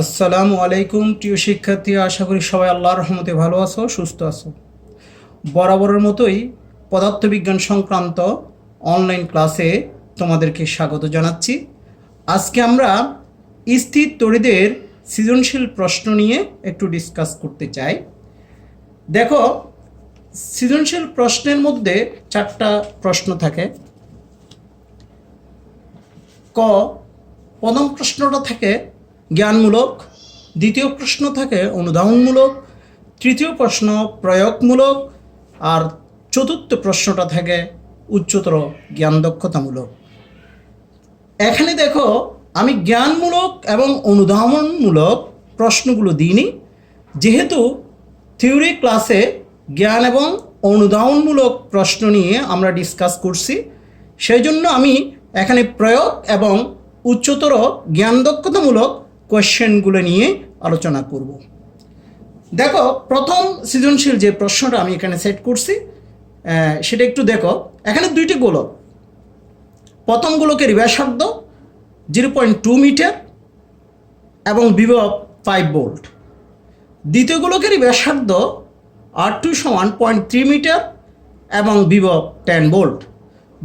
আসসালামু আলাইকুম প্রিয় শিক্ষার্থী, আশা করি সবাই আল্লাহর রহমতে ভালো আছো, সুস্থ আছো। বরাবরের মতোই পদার্থবিজ্ঞান সংক্রান্ত অনলাইন ক্লাসে তোমাদেরকে স্বাগত জানাচ্ছি। আজকে আমরা স্থির তড়িদের সৃজনশীল প্রশ্ন নিয়ে একটু ডিসকাস করতে চাই। দেখো, সৃজনশীল প্রশ্নের মধ্যে 4টা প্রশ্ন থাকে। প্রথম প্রশ্নটা থাকে জ্ঞানমূলক, দ্বিতীয় প্রশ্ন থাকে অনুধাবনমূলক, তৃতীয় প্রশ্ন প্রয়োগমূলক, আর চতুর্থ প্রশ্নটা থাকে উচ্চতর জ্ঞান দক্ষতামূলক। এখানে দেখো, আমি জ্ঞানমূলক এবং অনুধাবনমূলক প্রশ্নগুলো দিইনি, যেহেতু থিওরি ক্লাসে জ্ঞান এবং অনুধাবনমূলক প্রশ্ন নিয়ে আমরা ডিসকাস করছি, সেই জন্য আমি এখানে প্রয়োগ এবং উচ্চতর জ্ঞান দক্ষতামূলক কোয়েশ্চেনগুলো নিয়ে আলোচনা করব। দেখো, প্রথম সৃজনশীল যে প্রশ্নটা আমি এখানে সেট করছি সেটা একটু দেখো। এখানে 2টি গোলক, প্রথম গোলকের ব্যাসার্ধ 0.2 মিটার এবং বিভব 5 ভোল্ট। দ্বিতীয় গোলকের ব্যাসার্ধ R2 সমান 0.3 মিটার এবং বিভব 10 ভোল্ট।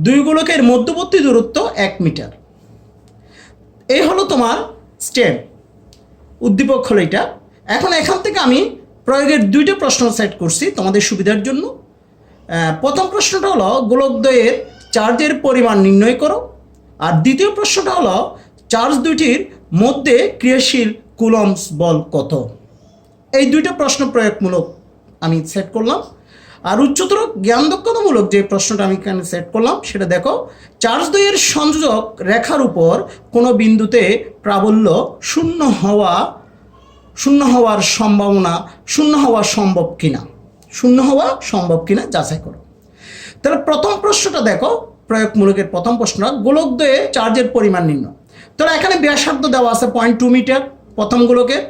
দুই গোলকের মধ্যবর্তী দূরত্ব 1 মিটার। এই হলো তোমার স্টেপ, উদ্দীপক হলো এটা। এখন এখান থেকে আমি প্রয়োগের 2টা প্রশ্ন সেট করছি তোমাদের সুবিধার জন্য। প্রথম প্রশ্নটা হলো গোলকদ্বয়ের চার্জের পরিমাণ নির্ণয় করো, আর দ্বিতীয় প্রশ্নটা হলো চার্জ দুটির মধ্যে ক্রিয়াশীল কুলম্বস বল কত। এই 2টা প্রশ্ন প্রয়োগমূলক আমি সেট করলাম। আর উচ্চতর জ্ঞান দক্ষতামূলক যে প্রশ্নটা আমি এখানে সেট করলাম সেটা দেখো, চার্জ দ্বয়ের সংযোজক রেখার উপর কোনো বিন্দুতে প্রাবল্য শূন্য হওয়া সম্ভব কিনা যাচাই করো। তাহলে প্রথম প্রশ্নটা দেখো, প্রয়োগমূলকের প্রথম প্রশ্ন, গোলকদ্বয়ে চার্জের পরিমাণ নির্ণয়। তাহলে এখানে ব্যাসার্ধ দেওয়া আছে 0.2 মিটার প্রথম গোলকের,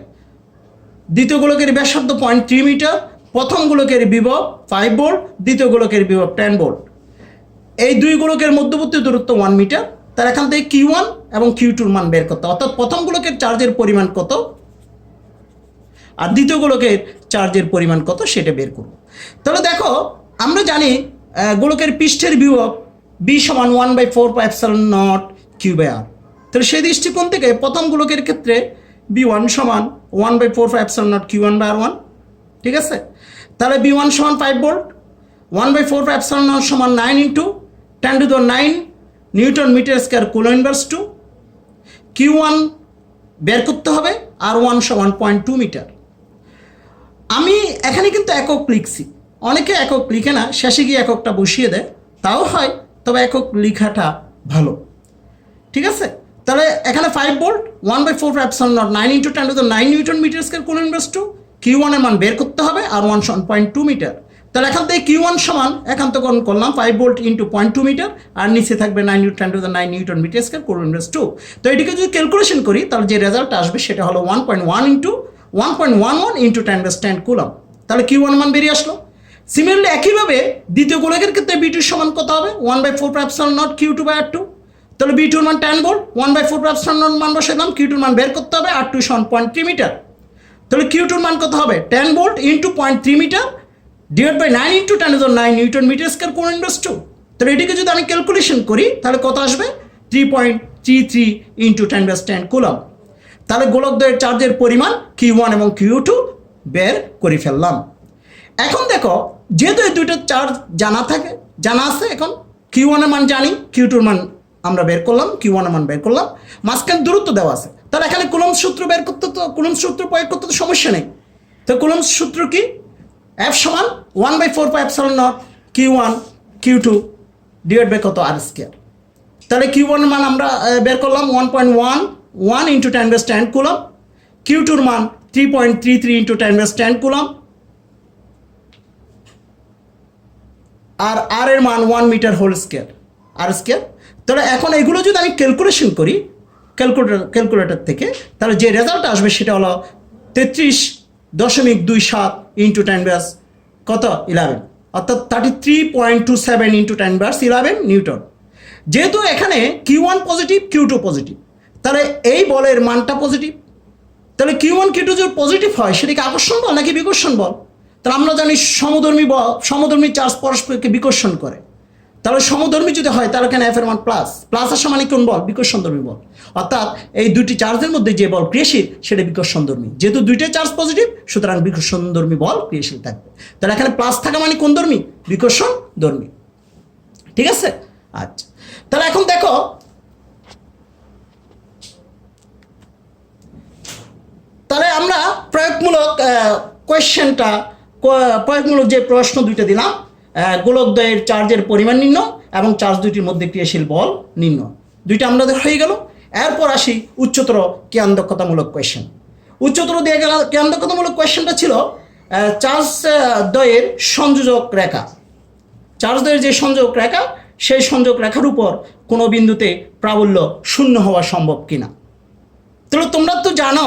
দ্বিতীয় গোলকের ব্যাসার্ধ 0.3 মিটার, প্রথম গোলকের বিভব 5 ভোল্ট, দ্বিতীয় গোলকের বিভব 10 ভোল্ট। এই দুই গোলকের মধ্যবর্তী দূরত্ব 1 মিটার। তার এখান থেকে Q1 এবং Q2 মান বের করতে, অর্থাৎ প্রথম গোলকের চার্জের পরিমাণ কত আর দ্বিতীয় গোলকের চার্জের পরিমাণ কত সেটা বের করব। তাহলে দেখো, আমরা জানি গোলকের পৃষ্ঠের বিভব B সমান 1/4πε0 Q/r। তাহলে সেই দৃষ্টিকোণ থেকে প্রথম গোলকের ক্ষেত্রে B1 সমান 1/4πε0 Q1/r1। ঠিক আছে, তাহলে B1 সমান 5 ভোল্ট, 1/4πε0 সমান 9 × 10⁹ newton metre square coulomb inverse 2। Q1 বের করতে হবে, R1 সমান 0.2 মিটার। আমি এখানে কিন্তু একক লিখছি, অনেকে একক লিখে না, শেষে গিয়ে এককটা বসিয়ে দেয়, তাও হয়, তবে একক লেখাটা ভালো। ঠিক আছে, তাহলে এখানে 5 volt, 1/4πε0 9 × 10⁹ newton metre square coulomb inverse 2। Q1 এর মান বের করতে হবে, R1 সমান 0.2 মিটার। তাহলে এখান থেকে Q1 সমান একান্তকরণ করলাম 5 ভোল্ট ইন্টু 0.2 মিটার, আর নিচে থাকবে 9 × 10⁹ newton metre square coulomb inverse 2। তো এটিকে যদি ক্যালকুলেশন করি তাহলে যে রেজাল্ট আসবে সেটা হলো 1.11 × 10⁻10 কুলম্ব। তাহলে Q1 মান বেরিয়ে আসলো। সিমিলারলি একইভাবে দ্বিতীয় গোলকের ক্ষেত্রে B2 সমান কত হবে, 1/4πε0 Q2/r2। তাহলে B2 এর মান 10 ভোল্ট, 1/4πε0 মান বসাইলাম, Q2 মান বের করতে হবে, R2 সমান 0.3 মিটার। তাহলে Q2 মান কত হবে, 10 volt into 0.3 metre divide by 9 × 10⁹ newton metre square coulomb inverse 2। তাহলে এটিকে যদি আমি ক্যালকুলেশন করি তাহলে কত আসবে, 3.33 × 10⁻10 কুলম্ব। তাহলে গোলকদ্বয়ের চার্জের পরিমাণ Q1 এবং Q2 বের করে ফেললাম। এখন দেখো, যেহেতু এই 2টা চার্জ জানা আছে, এখন Q1 এর মান জানি, Q2 এর মান আমরা বের করলাম, Q1 এর মান বের করলাম, মাঝখানে দূরত্ব দেওয়া আছে। তাহলে এখানে কুলম্ব সূত্র বের করতে, তো কুলম্ব সূত্র প্রয়োগ করতে তো সমস্যা নেই। তো কুলম্ব সূত্র কি, F সমান 1/4πε0 Q1 Q2 ডিভাইড বাই কত, R স্কয়ার। তাহলে Q1 এর মান আমরা বের করলাম 1.11 × 10⁻10 কুলম্ব, Q2 এর মান 3.33 × 10⁻10 কুলম্ব, আর R এর মান 1 metre whole square, R square. তাহলে এখন এগুলো যদি আমি ক্যালকুলেশন করি ক্যালকুলেটর থেকে, তাহলে যে রেজাল্ট আসবে সেটা হলো 33.27 × 10⁻11, অর্থাৎ 33.27 × 10⁻11 নিউটন। যেহেতু এখানে Q1 পজিটিভ, Q2 পজিটিভ, তাহলে এই বলের মানটা পজিটিভ, তাহলে Q1 Q2 যদি পজিটিভ হয় সেটা কি আকর্ষণ বল নাকি বিকর্ষণ বল? তাহলে আমরা জানি সমধর্মী চার্জ পরস্পরকে বিকর্ষণ করে। তাহলে সমধর্মী যদি হয় তাহলে কেন F এর মান প্লাস, প্লাস আসা মানে কোন বল? বিকর্ষণধর্মী বল। অর্থাৎ এই দুটি চার্জের মধ্যে যে বল ক্রিয়াশীল সেটা বিকর্ষণধর্মী। যেহেতু দুইটাই চার্জ পজিটিভ সুতরাং বিকর্ষণধর্মী বল ক্রিয়াশীল থাকবে। তাহলে এখানে প্লাস থাকা মানে কোন ধর্মী? বিকর্ষণধর্মী। ঠিক আছে? আচ্ছা, তাহলে এখন দেখো তাহলে আমরা প্রয়োগমূলক প্রয়োগমূলক যে প্রশ্ন দুইটা দিলাম, গোলকদ্বয়ের চার্জের পরিমাণ নির্ণয় এবং চার্জ দুইটির মধ্যে ক্রিয়াশীল বল নির্ণয়, দুইটা আমাদের হয়ে গেল। এরপর আসি উচ্চতর জ্ঞান দক্ষতামূলক কোয়েশ্চেন। উচ্চতর দিয়ে গেল জ্ঞান দক্ষতামূলক কোয়েশ্চেনটা ছিল চার্জ দ্বয়ের সংযোজক রেখা। চার্জ দ্বয়ের যে সংযোজক রেখা সেই সংযোগ রেখার উপর কোনো বিন্দুতে প্রাবল্য শূন্য হওয়া সম্ভব কিনা। তাহলে তোমরা তো জানো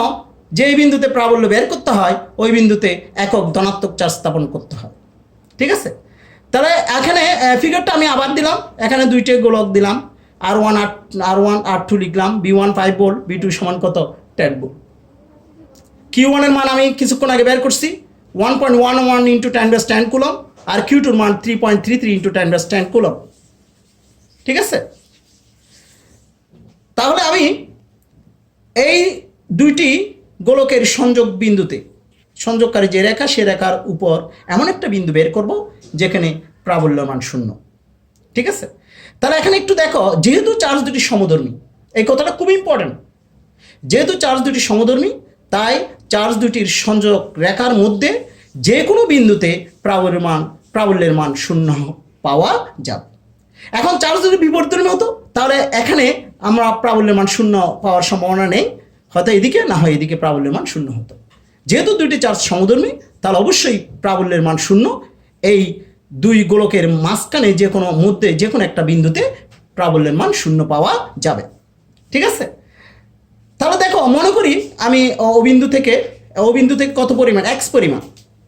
যে এই বিন্দুতে প্রাবল্য বের করতে হয় ওই বিন্দুতে একক ধনাত্মক চার্জ স্থাপন করতে হয়। ঠিক আছে? তাহলে এখানে ফিগারটা আমি আবার দিলাম, এখানে দুইটা গোলক দিলাম, R1 R2 লিখলাম, B1 5 ভোল্ট, B2 সমান কত 10 ভোল্ট। Q1 এর মান আমি কিছুক্ষণ আগে বের করছি 1.11 ইন্টু 10 কুলম, আর Q2 এর মান 3.33 ইন্টু 10 কুলম। ঠিক আছে? তাহলে আমি এই দুইটি গোলকের সংযোগ বিন্দুতে সংযোগকারী যে রেখা সে রেখার উপর এমন একটা বিন্দু বের করব যেখানে প্রাবল্য মান শূন্য। ঠিক আছে? তাহলে এখানে একটু দেখো, যেহেতু চার্জ দুটি সমধর্মী, এই কথাটা খুব ইম্পর্টেন্ট, যেহেতু চার্জ দুটি সমধর্মী তাই চার্জ দুটির সংযোগ রেখার মধ্যে যে কোনো বিন্দুতে প্রাবল্যের মান শূন্য পাওয়া যাবে। এখন চার্জ যদি বিপরীতধর্মী হতো তাহলে এখানে আমরা প্রাবল্যের মান শূন্য পাওয়ার সম্ভাবনা নেই, হয়তো এদিকে না হয় এদিকে প্রাবল্যের মান শূন্য হতো। যেহেতু দুইটি চার্জ সমধর্মী তাহলে অবশ্যই প্রাবল্যের মান শূন্য। এই দুই গোলকের মাঝখানে যে কোনো একটা বিন্দুতে প্রাবল্যের মান শূন্য পাওয়া যাবে। ঠিক আছে? তাহলে দেখো, মনে করি আমি ও বিন্দু থেকে কত পরিমাণ এক্স পরিমাণ,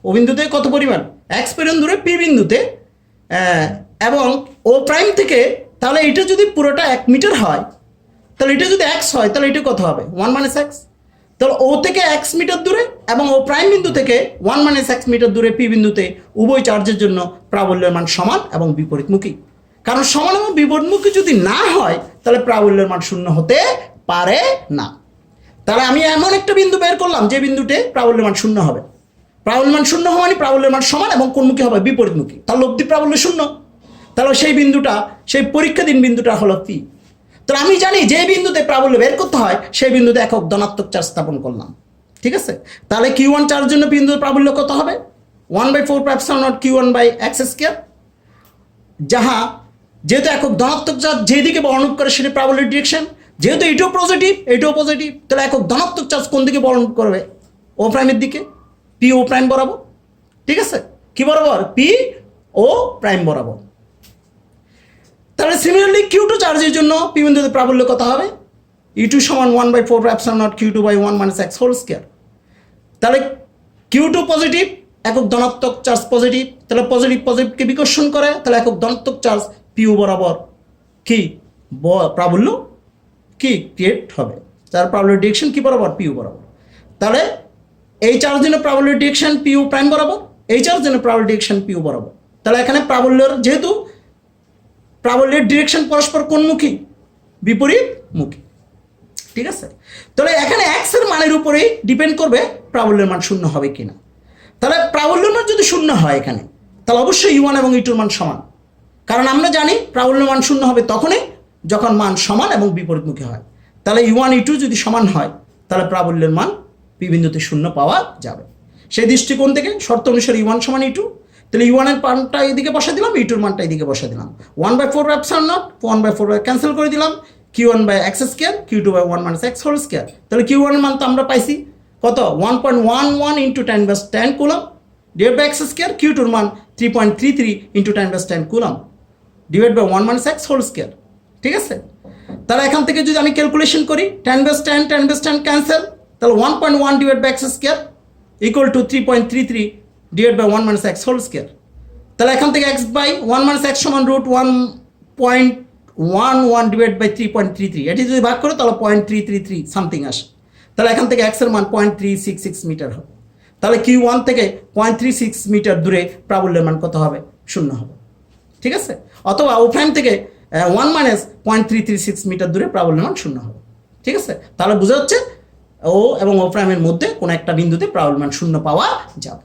ও বিন্দু থেকে কত পরিমাণ এক্স পরিমাণ দূরে পি বিন্দুতে, এবং ও প্রাইম থেকে, তাহলে এটা যদি পুরোটা 1 মিটার হয় তাহলে এটা যদি এক্স হয় তাহলে এটা কত হবে 1 - x। তাহলে ও থেকে এক্স মিটার দূরে এবং ও প্রাইম বিন্দু থেকে 1 - x মিটার দূরে পি বিন্দুতে উভয় চার্জের জন্য প্রাবল্যের মান সমান এবং বিপরীতমুখী। কারণ সমান এবং বিপরীতমুখী যদি না হয় তাহলে প্রাবল্যের মান শূন্য হতে পারে না। তাহলে আমি এমন একটা বিন্দু বের করলাম যে বিন্দুতে প্রাবল্যের মান শূন্য হবে। প্রাবল্যের মান শূন্য হওয়া মানে প্রাবল্যের মান সমান এবং কোনমুখী হবে বিপরীতমুখী, তাহলে লব্ধি প্রাবল্য শূন্য। তাহলে সেই পরীক্ষাধীন বিন্দুটা হলো পি। তাহলে আমি জানি যে বিন্দুতে প্রাবল্য বের করতে হয় সেই বিন্দুতে একক ধনাত্মক চার্জ স্থাপন করলাম। ঠিক আছে? তাহলে Q1 চার্জের জন্য বিন্দুর প্রাবল্য কত হবে 1/4 Q1/x²। যেহেতু একক ধনাত্মক চার্জ যেদিকে বর্ণন করে সেটা প্রাবল্যের ডিরেকশন, যেহেতু এটাও পজিটিভ তাহলে একক ধনাত্মক চার্জ কোন দিকে বর্ণন করবে? ও প্রাইমের দিকে, পি ও প্রাইম বরাবর। ঠিক আছে? কি বরাবর? পি ও প্রাইম বরাবর। তাহলে সিমিলারলি Q2 চার্জের জন্য পি বিন্দুতে প্রাবল্য কত হবে? E2 সমান 1/4 Q2/1 - x²। তাহলে Q2 পজিটিভ, একক ধনাত্মক চার্জ পজিটিভ, তাহলে পজিটিভকে বিকর্ষণ করে, তাহলে একক ধনাত্মক চার্জ পিউ বরাবর কি প্রাবল্য কি ক্রিয়েট হবে, তার প্রাবল্যের ডিরেকশন কি বরাবর? পিউ বরাবর। তাহলে এই চার্জের জন্য প্রাবল্যের ডিরেকশন পিউ প্রাইম বরাবর, এই চার্জের জন্য প্রাবল্যের ডিরেকশন পিউ বরাবর। তাহলে এখানে যেহেতু প্রাবল্যের ডিরেকশন পরস্পর কোনমুখী? বিপরীতমুখী। ঠিক আছে? তাহলে এখানে এক্স এর মানের উপরেই ডিপেন্ড করবে প্রাবল্যের মান শূন্য হবে কিনা। তাহলে প্রাবল্যের মান যদি শূন্য হয় এখানে তাহলে অবশ্যই U1 এবং U2 এর মান সমান, কারণ আমরা জানি প্রাবল্যের মান শূন্য হবে তখনই যখন মান সমান এবং বিপরীতমুখী হয়। তাহলে U1 U2 যদি সমান হয় তাহলে প্রাবল্যের মান পি বিন্দুতে শূন্য পাওয়া যাবে। সেই দৃষ্টিকোণ থেকে শর্ত অনুসারে U1 সমান U2, তাহলে U1 এর মানটা এদিকে বসা দিলাম, U2 এর মানটা এদিকে বসা দিলাম। 1/4 ক্যান্সেল করে দিলাম, Q1/x², Q2/1 - x²। তাহলে Q1 এর মান তো আমরা পাইছি কত 1.11 into 10 coulomb divide by x², Q2 এর মান 3.33 into 10 coulomb divide by 1 - x²। ঠিক আছে? তাহলে এখান থেকে যদি আমি ক্যালকুলেশন করি 10 ক্যান্সেল, তাহলে 1.1 divide by x² equal to 3.33 divide by 1 - x²। তাহলে এখান থেকে x/1 - x সমান √1.11 ডিভাইড বাই 3.33, এটি যদি ভাগ করো তাহলে 0.333 সামথিং আসে। তাহলে এখান থেকে এক্স এর মান 0.366 মিটার হবে। তাহলে Q1 থেকে 0.36 মিটার দূরে প্রাবল্যের মান কত হবে? 0 হবে। ঠিক আছে, অথবা ও প্রাইম থেকে 1 মাইনাস 0.336 মিটার দূরে প্রাবল্যের মান 0 হবে। ঠিক আছে, তাহলে বোঝা যাচ্ছে ও এবং ও প্রাইমের মধ্যে কোনো একটা বিন্দুতে প্রাবল্যের মান 0 পাওয়া যাবে।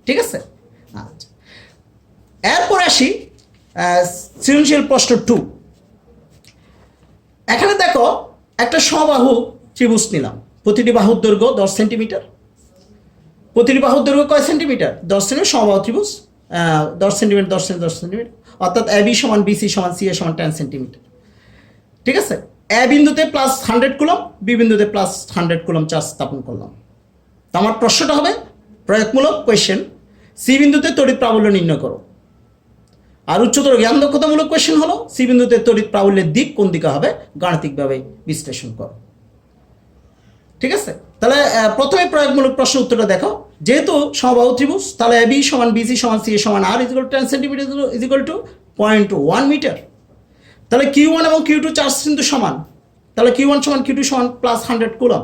ঠিক আছে, আচ্ছা, এরপর আসি সৃজনশীল প্রশ্ন 2। এখানে দেখো একটা সমবাহু ত্রিভুজ নিলাম, প্রতিটি বাহুর দৈর্ঘ্য 10 সেন্টিমিটার। প্রতিটি বাহুর দৈর্ঘ্য কয় সেন্টিমিটার? 10 সেন্টিমিটার। সমবাহু ত্রিভুজ 10 সেন্টিমিটার 10 সেন্টিমিটার 10 সেন্টিমিটার, অর্থাৎ AB সমান BC সমান CA সমান 10 সেন্টিমিটার। ঠিক আছে, এ বিন্দুতে প্লাস 100 কুলম, বি বিন্দুতে প্লাস 100 কুলম চার্জ স্থাপন করলাম। তো আমার প্রশ্নটা হবে প্রয়োগমূলক কোয়েশ্চেন, সি বিন্দুতে তড়িৎ প্রাবল্য নির্ণয় করো। আর উচ্চতর জ্ঞান দক্ষতামূলক কোয়েশ্চেন হলো সি বিন্দুতে তড়িৎ প্রাবল্যের দিক কোন দিকে হবে গাণিতিকভাবে বিশ্লেষণ করো। ঠিক আছে, তাহলে প্রথমে প্রয়োগমূলক প্রশ্ন উত্তরটা দেখো। যেহেতু সমবাহু ত্রিভুজ, তাহলে AB সমান BC সমান CA সমান R is equal to 10 centimetre is equal to 0.1 metre. তাহলে Q1 এবং Q2 চার্জ কিন্তু সমান, তাহলে Q1 সমান Q2 সমান প্লাস 100 কুলম।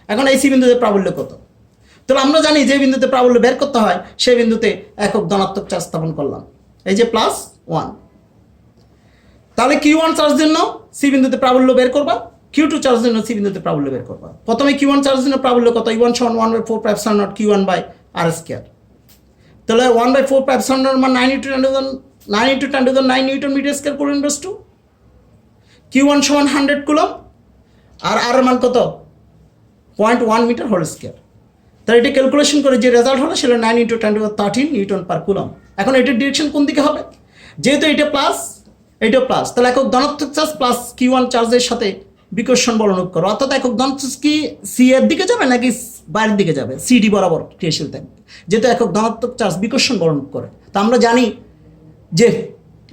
এখন এই সি বিন্দুতে প্রাবল্য কত? তাহলে আমরা জানি যে বিন্দুতে প্রাবল্য বের করতে হয় সেই বিন্দুতে একক ধনাত্মক চার্জ স্থাপন করলাম, এই যে প্লাস 1। তাহলে Q1 চার্জ জন্য সি বিন্দুতে প্রাবল্য বের করবা, Q2 চার্জ জন্য সি বিন্দুতে প্রাবল্য বের করবা। প্রথমে Q1 চার্জ জন্য প্রাবল্য কত? E1 সমান 1/4 pi epsilon naught Q1 by R square. তাহলে 1/4 পাই এপসাইলন নট মান 9 × 10⁹ newton metre square coulomb inverse two. Q1 সমান 100 কুলম আর R এর মান কত? 0.1 মিটার হোল স্কয়ার। তাহলে এটা ক্যালকুলেশন করে যে রেজাল্ট হলো সেটা 9 × 10⁻13 নিউটন পার কুলম। এখন এটার ডিরেকশন কোন দিকে হবে? যেহেতু এটা প্লাস এটা প্লাস, তাহলে একক ধনাত্মক চার্জ প্লাস Q1 চার্জের সাথে বিকর্ষণ বল অনুক করো, অর্থাৎ একক ধনাত্মক কি সি এর দিকে যাবে নাকি বাইরের দিকে যাবে? CD বরাবর ক্রিয়াশীল থাকবে, যেহেতু একক ধনাত্মক চার্জ বিকর্ষণ বল অনুক করে। তা আমরা জানি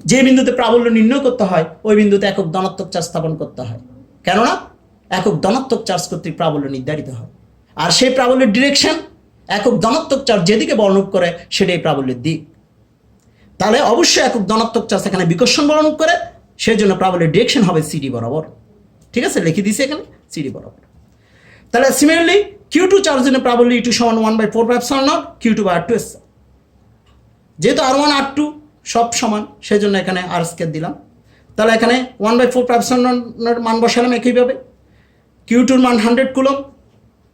যে বিন্দুতে প্রাবল্য নির্ণয় করতে হয় ওই বিন্দুতে একক ধনাত্মক চার্জ স্থাপন করতে হয়, কেননা একক ধনাত্মক চার্জ কর্তৃক প্রাবল্য নির্ধারিত হয়। আর সেই প্রাবল্যের ডিরেকশন একক ধনাত্মক চার্জ যেদিকে বর্ণক করে সেটাই প্রাবল্যের দিক। তাহলে অবশ্যই একক ধনাত্মক চার্জ এখানে বিকর্ষণ বর্ণক করে, সেই জন্য প্রাবল্যের ডিরেকশন হবে CD বরাবর। ঠিক আছে, লিখে দিয়েছি এখানে CD বরাবর। তাহলে সিমিলারলি Q2 চার্জ জন্য প্রাবল্য E2 সমান 1/4 pi epsilon naught Q2 by R2 square. যেহেতু R1 R2 সব সমান সেই জন্য এখানে R স্কয়ার দিলাম। তাহলে এখানে 1/4 পাই এপসাইলন নট মান বসালাম একইভাবে, Q2 এর মান 100 কুলম,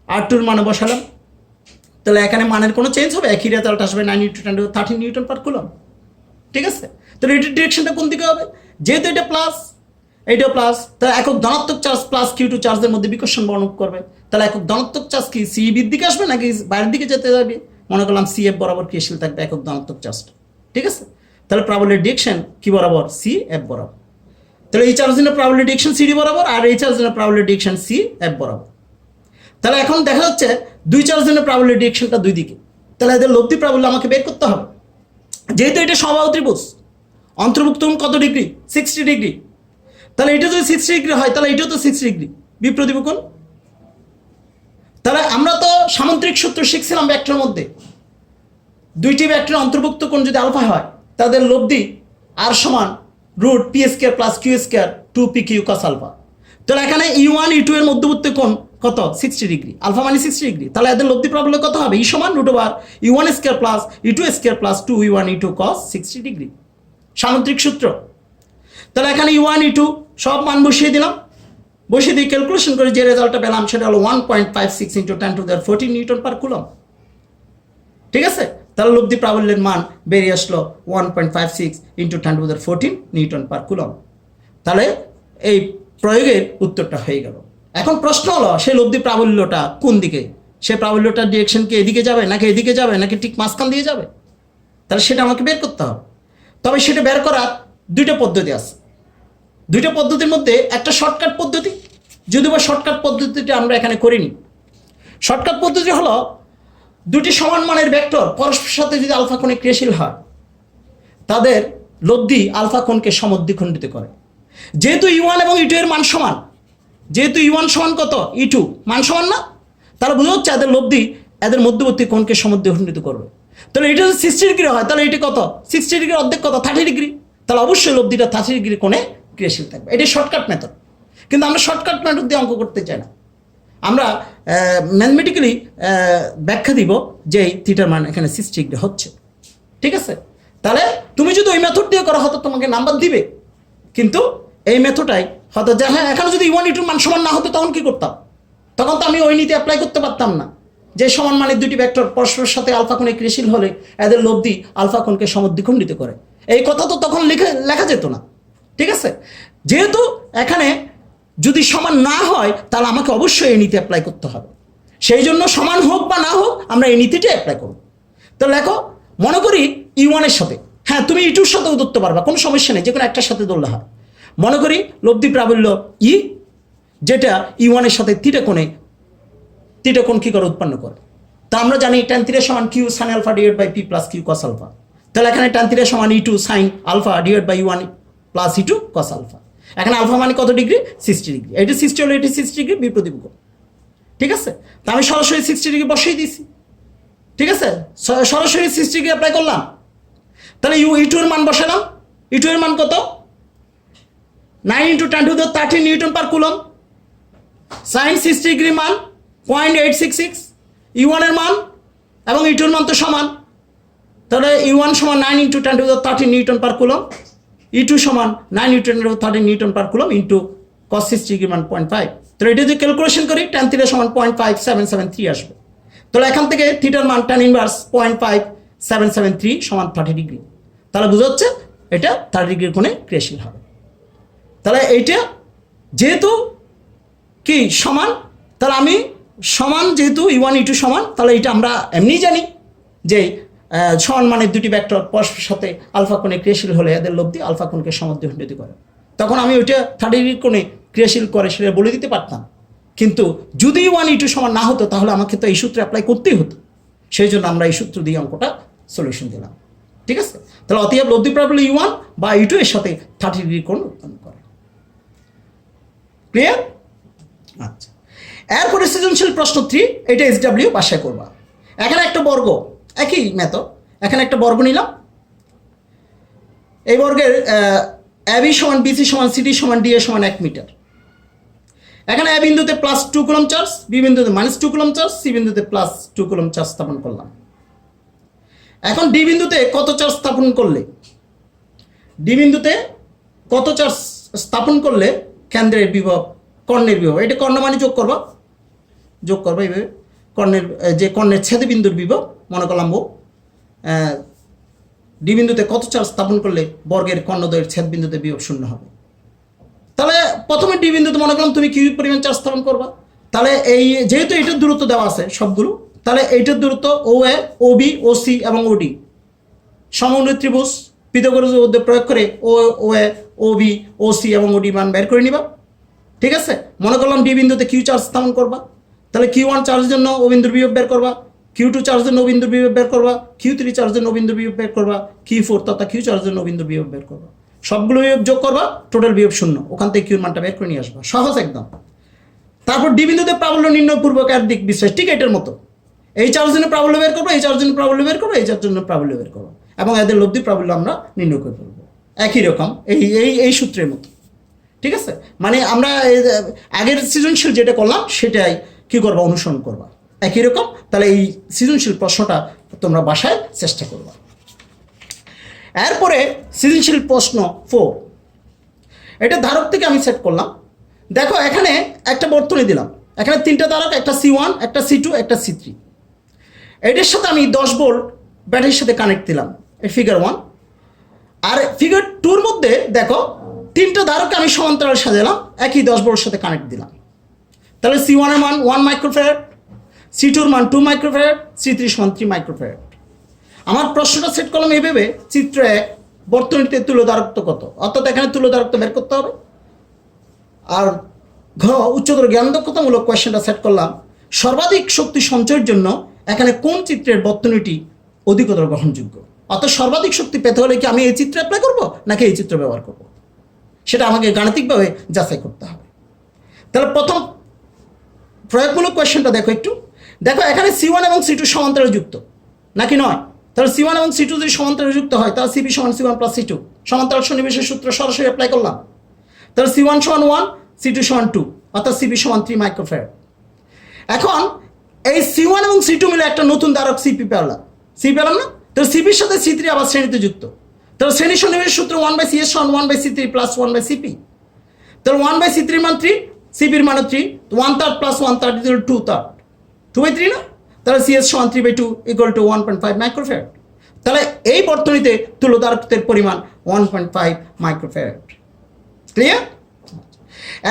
R2 এর মান বসালাম। তাহলে এখানে মানের কোনো চেঞ্জ হবে? একই রেজাল্ট আসবে 9 × 10⁻13 নিউটন পার কুলম। ঠিক আছে, তাহলে এটার ডিরেকশনটা কোন দিকে হবে? যেহেতু এটা প্লাস এইটা প্লাস, তাহলে একক ধনাত্মক চার্জ প্লাস Q2 চার্জের মধ্যে বিকর্ষণ বর্ণক করবে। তাহলে একক ধনাত্মক চার্জ কি CBর দিকে আসবে নাকি বাইরের দিকে যেতে যাবে? মনে করলাম CF বরাবর ক্রিয়াশীল থাকবে একক ধনাত্মক চার্জটা। ঠিক আছে, তাহলে প্রাবল্যের ডিরেকশন কি বরাবর? CF বরাবর। তাহলে এই চার্জের জন্য প্রাবল্যের ডিরেকশন CD বরাবর, আর এই চার্জের জন্য প্রাবল্যের ডিরেকশন CF বরাবর। তাহলে এখন দেখা যাচ্ছে দুই চার্জের জন্য প্রাবল্যের ডিরেকশনটা দুই দিকে। তাহলে এদের লব্ধি প্রাবল্য আমাকে বের করতে হবে। যেহেতু এটা সমবাহু ত্রিভুজ, অন্তর্ভুক্ত কোণ কত ডিগ্রি? 60 ডিগ্রি। তাহলে এটা যদি 60 ডিগ্রি হয় তাহলে এটাও তো 60 ডিগ্রি বিপ্রতিভ কোণ। তাহলে আমরা তো সামান্তরিক সূত্র শিখছিলাম ভেক্টরের মধ্যে, দুইটি ভেক্টরের অন্তর্ভুক্ত কোণ যদি আলফা হয় তাদের লব্ধি R সমান √P² plus Q² 2PQ cos alpha. তাহলে এখানে E1 E2 এর মধ্যবর্তী কোণ কত? 60 ডিগ্রি, আলফা মানে 60 ডিগ্রি। তাহলে এদের লব্ধি প্রাবল্য কত হবে? E সমান √E1² plus E2² plus 2E1 E2 cos 60 degree, সামান্তরিক সূত্র। তাহলে এখানে E1 E2 সব মান বসিয়ে দিলাম, বসিয়ে দিয়ে ক্যালকুলেশন করে যে রেজাল্টটা পেলাম সেটা হলো 1.56 × 10⁻14 নিউটন পার কুলম। ঠিক আছে, তাহলে লব্ধি প্রাবল্যের মান বেরিয়ে আসলো 1.56 × 10⁻14 নিউটন পার কুলম। তাহলে এই প্রয়োগের উত্তরটা হয়ে গেল। এখন প্রশ্ন হলো সেই লব্ধি প্রাবল্যটা কোন দিকে? সে প্রাবল্যটার ডিরেকশন কি এদিকে যাবে নাকি এদিকে যাবে নাকি ঠিক মাঝখান দিয়ে যাবে? তাহলে সেটা আমাকে বের করতে হবে। তবে সেটা বের করার দুইটা পদ্ধতি আছে। দুইটা পদ্ধতির মধ্যে একটা শর্টকাট পদ্ধতি, যদিও বা শর্টকাট পদ্ধতিটা আমরা এখানে করিনি। শর্টকাট পদ্ধতি হলো দুটি সমান মানের ভেক্টর পরস্পরের সাথে যদি আলফা কোণে ক্রিয়াশীল হয় তাদের লব্ধি আলফা কোণকে সমদ্বিখণ্ডিত করে। যেহেতু E1 এবং E2 এর মান সমান, যেহেতু E1 সমান কত? E2 মান সমান না, তাহলে বোঝা হচ্ছে এদের লব্ধি এদের মধ্যবর্তী কোণকে সমদ্বিখণ্ডিত করবে। তাহলে এটা যদি 60 ডিগ্রি হয় তাহলে এটি কত? 60 ডিগ্রির অর্ধেক কত? 30 ডিগ্রি। তাহলে অবশ্যই লব্ধিটা 30 ডিগ্রি কোণে ক্রিয়াশীল থাকবে। এটি শর্টকাট মেথড, কিন্তু আমরা শর্টকাট মেথড দিয়ে অঙ্ক করতে চাই না। আমরা ম্যাথমেটিক্যালি ব্যাখ্যা দিব যে এই থিটার মান এখানে 60 ডিগ্রি হচ্ছে। ঠিক আছে, তাহলে তুমি যদি ওই মেথড দিয়ে করা হতো তোমাকে নাম্বার দিবে, কিন্তু এই মেথডটাই হয়তো যে হ্যাঁ এখানে যদি E1 E2 মান সমান না হতো তখন কি করতাম? তখন তো আমি ওই নীতি অ্যাপ্লাই করতে পারতাম না যে সমান মানের দুটি ভেক্টর পরস্পরের সাথে আলফা কোণে ক্রিয়াশীল হলে এদের লব্ধি আলফা কোণকে সমদ্বিখণ্ডিত করে, এই কথা তো তখন লেখা যেত না। ঠিক আছে, যেহেতু এখানে যদি সমান না হয় তাহলে আমাকে অবশ্যই এই নীতি অ্যাপ্লাই করতে হবে, সেই জন্য সমান হোক বা না হোক আমরা এই নীতিটা অ্যাপ্লাই করব। তো লেখো, মনে করি E1 এর সাথে, হ্যাঁ তুমি E2 এর সাথেও ধরতে পারবা, কোনো সমস্যা নেই, যে কোনো একটার সাথে ধরলে হয়। মনে করি লব্ধি প্রাবল্য ই, যেটা E1 এর সাথে থিটা কোণ কি করে উৎপন্ন করে। তা আমরা জানি tan থিটা সমান q sin alpha divide by p plus q cos alpha. তাহলে এখানে tan থিটা সমান E2 sin alpha divide by E1 plus E2 cos alpha. এখানে আলফা মানে কত ডিগ্রি? 60 ডিগ্রি। এটি 60 হলে এটি 60 ডিগ্রি বিপরীত কোণ। ঠিক আছে, তা আমি সরাসরি 60 ডিগ্রি বসিয়ে দিয়েছি। ঠিক আছে, সরাসরি 60 ডিগ্রি অ্যাপ্লাই করলাম। তাহলে E2 এর মান বসালাম। E2 এর মান কত? 9 × 10⁻13 newton per coulomb. Sine 60 degree মান 0.866। E1 এর মান এবং E2 এর মান তো সমান, তাহলে E1 সমান 9 × 10⁻13 নিউটন পার কুলম, E2 সমান 9 × 10⁻13 newton per coulomb into cos 60 degree মান 0.5। তো এটা যদি ক্যালকুলেশন করি tan থিটা সমান 0.5773 আসবে। তাহলে এখান থেকে থিটার মান tan ইনভার্স 0.5773 সমান 30 ডিগ্রি। তাহলে বোঝা যাচ্ছে এটা 30 ডিগ্রির কোণে ক্রিয়াশীল হবে। তাহলে এইটা যেহেতু কি সমান, তাহলে আমি সমান যেহেতু E1 E2 সমান, তাহলে এটা আমরা এমনি জানি যে সমান মানের দুটি ভেক্টর পরস্পরের সাথে আলফা কোণে ক্রিয়াশীল হলে এদের লব্ধি আলফা কোণকে সমদ্বিখণ্ডিত করে। তখন আমি ওইটা 30 ডিগ্রি কোণে ক্রিয়াশীল করে সেটা বলে দিতে পারতাম, কিন্তু যদি E1 E2 সমান না হতো তাহলে আমাকে তো এই সূত্র অ্যাপ্লাই করতেই হতো। সেই জন্য আমরা এই সূত্র দিয়ে অঙ্কটা সলিউশন দিলাম। ঠিক আছে, তাহলে অতএব লব্ধি প্রাবল্য E1 বা E2 এর সাথে 30 ডিগ্রি কোণ উৎপন্ন করে। ক্লিয়ার? আচ্ছা, এরপরে সৃজনশীল প্রশ্ন 3, এটা SW বাসায় করবা। এখানে একটা বর্গ, একই মেথড, এখানে একটা বর্গ নিলাম। এই বর্গের AB সমান BC সমান CD সমান DA সমান 1 মিটার। এখানে A বিন্দুতে +2 কুলম চার্জ, B বিন্দুতে -2 কুলম চার্জ, C বিন্দুতে +2 কুলম চার্জ স্থাপন করলাম। এখন D বিন্দুতে কত চার্জ স্থাপন করলে, D বিন্দুতে কত চার্জ স্থাপন করলে কেন্দ্রের বিভব, কর্ণের বিভব, এটা কর্ণ মানে যোগ করবা এইভাবে, কর্ণের যে কর্ণের ছেদ বিন্দুর বিভব মনে করলাম D বিন্দুতে কত চার্জ স্থাপন করলে বর্গের কর্ণদ্বয়ের ছেদ বিন্দুতে বিভব 0 হবে। তাহলে প্রথমে D বিন্দুতে মনে করলাম তুমি কি পরিমাণ চার্জ স্থাপন করবা। তাহলে এই যেহেতু এইটার দূরত্ব দেওয়া আছে সবগুলো, তাহলে এইটার দূরত্ব OA OB OC এবং OD সমকোণী ত্রিভুজ পিথাগোরাস উপপাদ্য প্রয়োগ করে OA OB OC এবং OD মান বের করে নিবা। ঠিক আছে, মনে করলাম D বিন্দুতে Q চার্জ স্থাপন করবা, তাহলে Q1 চার্জের জন্য ও বিন্দুর বিভব বের করবা, Q2 চার্জের জন্য ও বিন্দুর বিভব বের করবা, Q3 চার্জের জন্য ও বিন্দুর বিভব বের করবা, Q4 তথা Q চার্জের জন্য ও বিন্দুর বিভব বের করবা। সবগুলো বিভব যোগ করবা, টোটাল বিভব 0, ওখান থেকে Q মানটা বের করে নিয়ে আসবা, সহজ একদম। তারপর D বিন্দুতে প্রাবল্য নির্ণয় পূর্বক এর দিক বিশেষ, ঠিক এটার মতো, এই চার্জের জন্য প্রাবল্য বের করবো, এই চার্জের জন্য প্রাবল্য বের করবো, এই চার্জের জন্য প্রাবল্য বের করবো, এবং এদের লব্ধি প্রাবল্য আমরা নির্ণয় করে ফেলবো একই রকম এই সূত্রের মতো। ঠিক আছে, মানে আমরা আগের সৃজনশীল যেটা করলাম সেটাই কি করবা, অনুসরণ করবা একই রকম। তাহলে এই সৃজনশীল প্রশ্নটা তোমরা বাসায় চেষ্টা করবা। এরপরে সৃজনশীল প্রশ্ন 4, এটা ধারক থেকে আমি সেট করলাম। দেখো এখানে একটা বর্তনী দিলাম, এখানে 3টা ধারক, একটা C1 একটা C2 একটা C3। এটার সাথে আমি 10 ভোল্ট ব্যাটারির সাথে কানেক্ট দিলাম, ফিগার 1। আর ফিগার 2 এর মধ্যে দেখো 3টা ধারককে আমি সমান্তরাল সাজালাম, একই 10 ভোল্টের সাথে কানেক্ট দিলাম। তাহলে C1 এর মান 1 মাইক্রোফ্যারাড, C2 এর মান 2 মাইক্রোফ্যারাড, C3 সমান 3 মাইক্রোফ্যারাড। আমার প্রশ্নটা সেট করলাম এইভাবে, চিত্র 1 বর্তনীতে তুল্যধারকত্ব কত, অর্থাৎ এখানে তুল্যধারকত্ব বের করতে হবে। আর ঘ উচ্চতর জ্ঞান দক্ষতামূলক কোয়েশ্চেনটা সেট করলাম, সর্বাধিক শক্তি সঞ্চয়ের জন্য এখানে কোন চিত্রের বর্তনীটি অধিকতর গ্রহণযোগ্য। অর্থাৎ সর্বাধিক শক্তি পেতে হলে কি আমি এই চিত্র অ্যাপ্লাই করবো নাকি এই চিত্র ব্যবহার করবো, সেটা আমাকে গাণিতিকভাবে যাচাই করতে হবে। তাহলে প্রথম প্রয়োগমূলক কোয়েশ্চেনটা দেখো একটু, দেখো এখানে C1 এবং C2 সমান্তরাল যুক্ত নাকি নয়। তাহলে C1 এবং C2 যদি সমান্তরাল যুক্ত হয় তাহলে CP সমান C1 প্লাস C2, সমান্তরাল সন্নিবেশের সূত্র সরাসরি অ্যাপ্লাই করলাম। তাহলে C1 সমান 1, C2 সমান 2, অর্থাৎ CP সমান 3 মাইক্রোফ্যারাড। এখন এই C1 এবং C2 মিলে একটা নতুন ধারক সিপি পেলাম, না? তো সিপির সাথে C3 আবার শ্রেণীতে যুক্ত, তাহলে শ্রেণী সন্নিবেশ সূত্র 1/CS সমান 1/C3 প্লাস 1/CP। তাহলে 1/C3 মান 3, সিপির মান 3, 1/3 প্লাস 1/3 ইকুয়াল 2/3, 2/3 না? তাহলে CS সমান 3/2 ইকুয়াল টু 1.5 মাইক্রোফ্যারাড। তাহলে এই বর্তনীতে তুল্যধারকত্বের পরিমাণ 1.5 মাইক্রোফ্যারাড। ক্লিয়ার?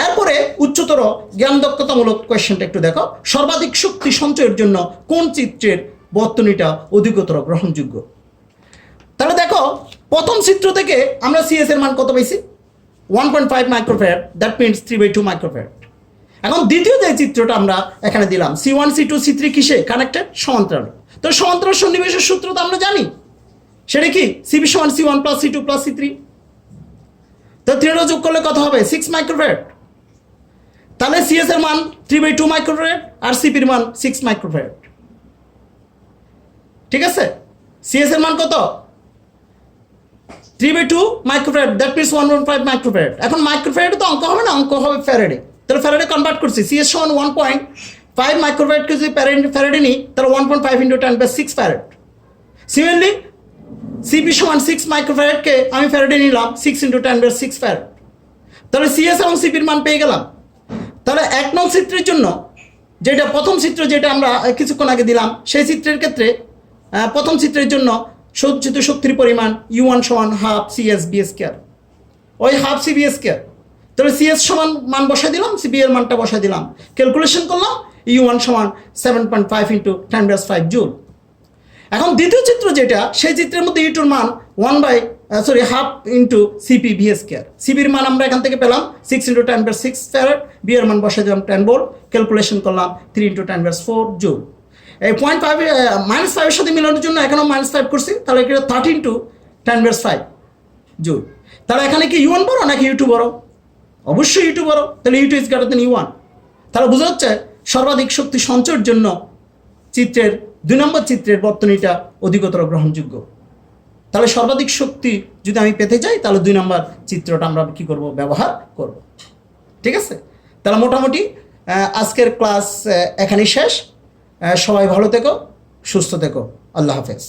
এরপরে উচ্চতর জ্ঞান দক্ষতামূলক কোয়েশ্চেনটা একটু দেখো। সর্বাধিক শক্তি সঞ্চয়ের জন্য কোন চিত্রের বর্তনীটা অধিকতর গ্রহণযোগ্য? তাহলে দেখো, প্রথম চিত্র থেকে আমরা সিএস এর মান কত পাইছি? 1.5 মাইক্রোফ্যারাড, দ্যাট মিনস 3/2 মাইক্রোফ্যারাড। এখন দ্বিতীয় যে চিত্রটা আমরা এখানে দিলাম, C1 C2 C3 কিসে কানেক্টেড? সমান্তরাল। তো সমান্তরাল সন্নিবেশের সূত্র তো আমরা জানি, সেটা কি? সিপি সমান C1 plus C2 plus C3। তো 3 যোগ করলে কত হবে? 6 মাইক্রোফ্যারাড। তাহলে সিএস এর মান 3/2 মাইক্রোফ্যারাড আর সিপির মান 6 মাইক্রোফ্যারাড। ঠিক আছে? সিএস এর মান কত? 3/2 মাইক্রোফ্যারাড, দ্যাট মিনস 1.5 মাইক্রোফ্যারাড। এখন মাইক্রোফ্যারাডে তো অঙ্ক হবে না, অঙ্ক হবে ফ্যারাডে। তাহলে ফ্যারাডে কনভার্ট করছি, সিএস সমান 1.5 মাইক্রোফ্যারাডকে যদি ফ্যারাডে নিই, তাহলে 1.5 × 10⁻6 ফ্যারাড। সিমিলারলি সিপি সমান 6 মাইক্রোফ্যারাডকে আমি ফ্যারাডে নিলাম 6 × 10⁻6 ফ্যারাড। তাহলে সিএস এবং সিপির মান পেয়ে গেলাম। তাহলে 1 নং চিত্রের জন্য, যেটা প্রথম চিত্র যেটা আমরা কিছুক্ষণ আগে দিলাম, সেই চিত্রের ক্ষেত্রে প্রথম চিত্রের জন্য সঞ্চিত শক্তির পরিমাণ U1 সমান হাফ CS B স্কয়ার, ওই হাফ CB স্কয়ার। তাহলে CS সমান মান বসাই দিলাম, CB এর মানটা বসাই দিলাম, ক্যালকুলেশন করলাম, U1 সমান 7.5 × 10⁵ জুল। এখন দ্বিতীয় চিত্র যেটা, সেই চিত্রের মধ্যে U2 এর মান half into CP B square. সিবির মান আমরা এখান থেকে পেলাম 6 × 10⁻6 ফ্যারাড, বি এর মান বসাই দিলাম 10 ভোল্ট, ক্যালকুলেশন করলাম 3 × 10⁻4 জুল। এই 0.5 -5 এর সাথে মিলানোর জন্য এখানেও -5 করছি, তাহলে এটা 13 × 10⁻5 জুল। তাহলে এখানে কি U1 বড় নাকি U2 বড়? অবশ্যই U2 বড়, তাহলে U2 is greater than U1। তাহলে বোঝা যাচ্ছে সর্বাধিক শক্তি সঞ্চয়ের জন্য চিত্রের 2 নম্বর চিত্রের বর্তনীটা অধিকতর গ্রহণযোগ্য। তাহলে সর্বাধিক শক্তি যদি আমি পেতে চাই, তাহলে 2 নম্বর চিত্রটা আমরা কি করব? ব্যবহার করব। ঠিক আছে? তাহলে মোটামুটি আজকের ক্লাস এখানেই শেষ। সবাই ভালো থেকো, সুস্থ থেকো। আল্লাহ হাফেজ।